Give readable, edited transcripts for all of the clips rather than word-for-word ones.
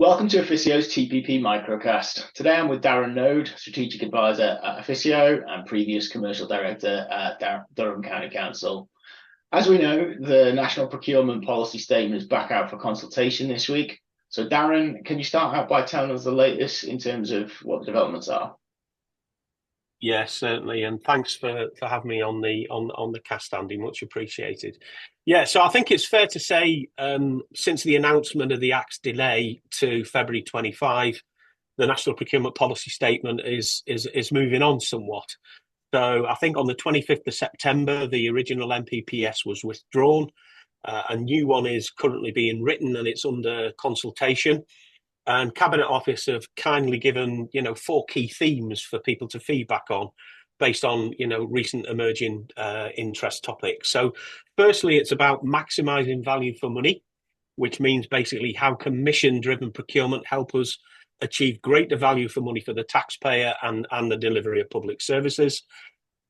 Welcome to Efficio's TPP Microcast. Today I'm with Darren Node, Strategic Advisor at Efficio and previous Commercial Director at Durham County Council. As we know, the National Procurement Policy Statement is back out for consultation this week. So Darren, can you start out by telling us the latest in terms of what the developments are? Yes, certainly, and thanks for having me on the cast, Andy. Much appreciated. Yeah, so I think it's fair to say, since the announcement of the Act's delay to February 25, the National Procurement Policy Statement is moving on somewhat. So I think on the 25th of September, the original NPPS was withdrawn. A new one is currently being written, and it's under consultation. And Cabinet Office have kindly given, four key themes for people to feedback on based on, recent emerging interest topics. So firstly, it's about maximising value for money, which means basically how can mission-driven procurement help us achieve greater value for money for the taxpayer and the delivery of public services.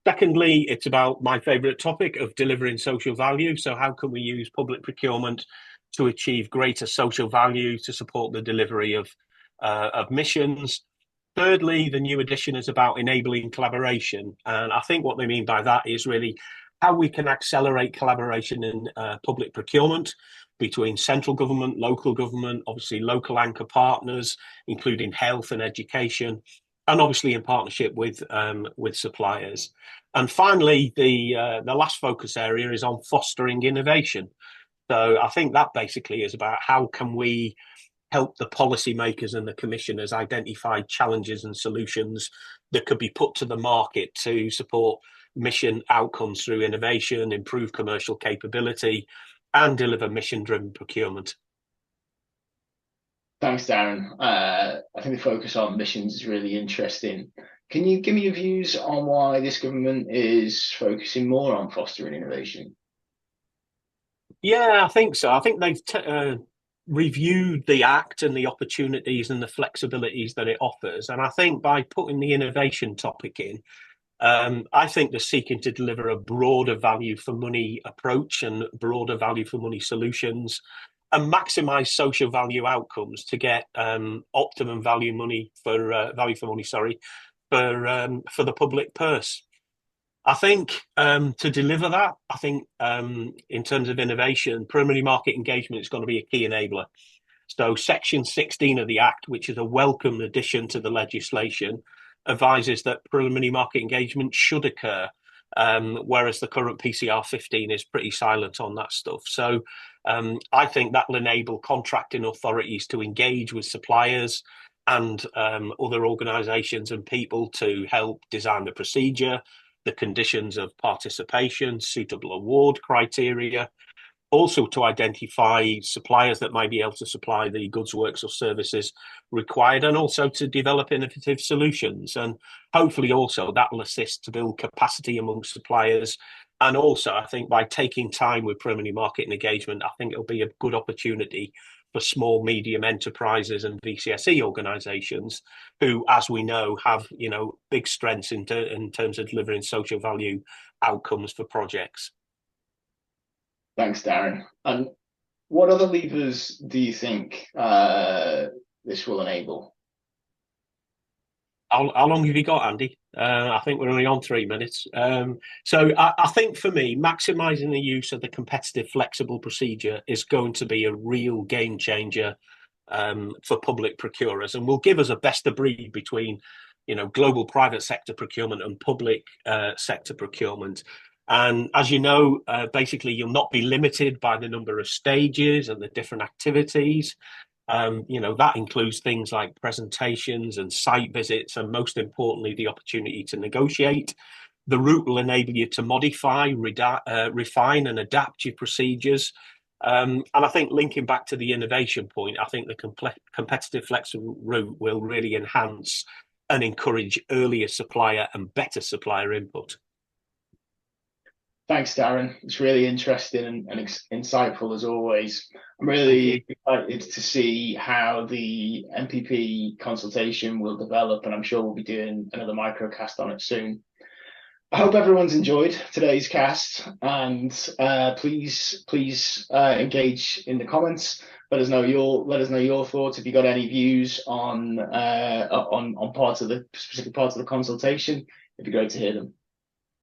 Secondly, it's about my favourite topic of delivering social value. So how can we use public procurement to achieve greater social value to support the delivery of missions? Thirdly, the new edition is about enabling collaboration. And I think what they mean by that is really how we can accelerate collaboration in public procurement between central government, local government, obviously local anchor partners, including health and education, and obviously in partnership with suppliers. And finally, the last focus area is on fostering innovation. So I think that basically is about how can we help the policymakers and the commissioners identify challenges and solutions that could be put to the market to support mission outcomes through innovation, improve commercial capability, and deliver mission-driven procurement. Thanks, Darren. I think the focus on missions is really interesting. Can you give me your views on why this government is focusing more on fostering innovation? Yeah, I think so. I think they've reviewed the Act and the opportunities and the flexibilities that it offers. And I think by putting the innovation topic in, I think they're seeking to deliver a broader value for money approach and broader value for money solutions and maximize social value outcomes to get optimum value for money, sorry, for the public purse. I think to deliver that, I think in terms of innovation, preliminary market engagement is going to be a key enabler. So Section 16 of the Act, which is a welcome addition to the legislation, advises that preliminary market engagement should occur, whereas the current PCR 15 is pretty silent on that stuff. So I think that will enable contracting authorities to engage with suppliers and other organisations and people to help design the procedure, the conditions of participation, suitable award criteria, also to identify suppliers that might be able to supply the goods, works or services required, and also to develop innovative solutions. And hopefully also that will assist to build capacity among suppliers. And also, I think by taking time with preliminary market engagement, I think it'll be a good opportunity for small, medium enterprises and VCSE organisations who, as we know, have big strengths in terms of delivering social value outcomes for projects. Thanks, Darren. And what other levers do you think this will enable? How long have you got, Andy? I think we're only on 3 minutes. So I think for me, maximising the use of the competitive flexible procedure is going to be a real game changer for public procurers, and will give us a best of breed between, global private sector procurement and public sector procurement. And as you know, basically, you'll not be limited by the number of stages and the different activities. That includes things like presentations and site visits, and most importantly, the opportunity to negotiate. The route will enable you to modify, refine, and adapt your procedures. And I think linking back to the innovation point, I think the competitive flexible route will really enhance and encourage earlier supplier and better supplier input. Thanks, Darren. It's really interesting and insightful as always. I'm really excited to see how the MPP consultation will develop, and I'm sure we'll be doing another microcast on it soon. I hope everyone's enjoyed today's cast, and please engage in the comments. let us know your thoughts. If you got any views on parts of the specific parts of the consultation, it'd be great to hear them.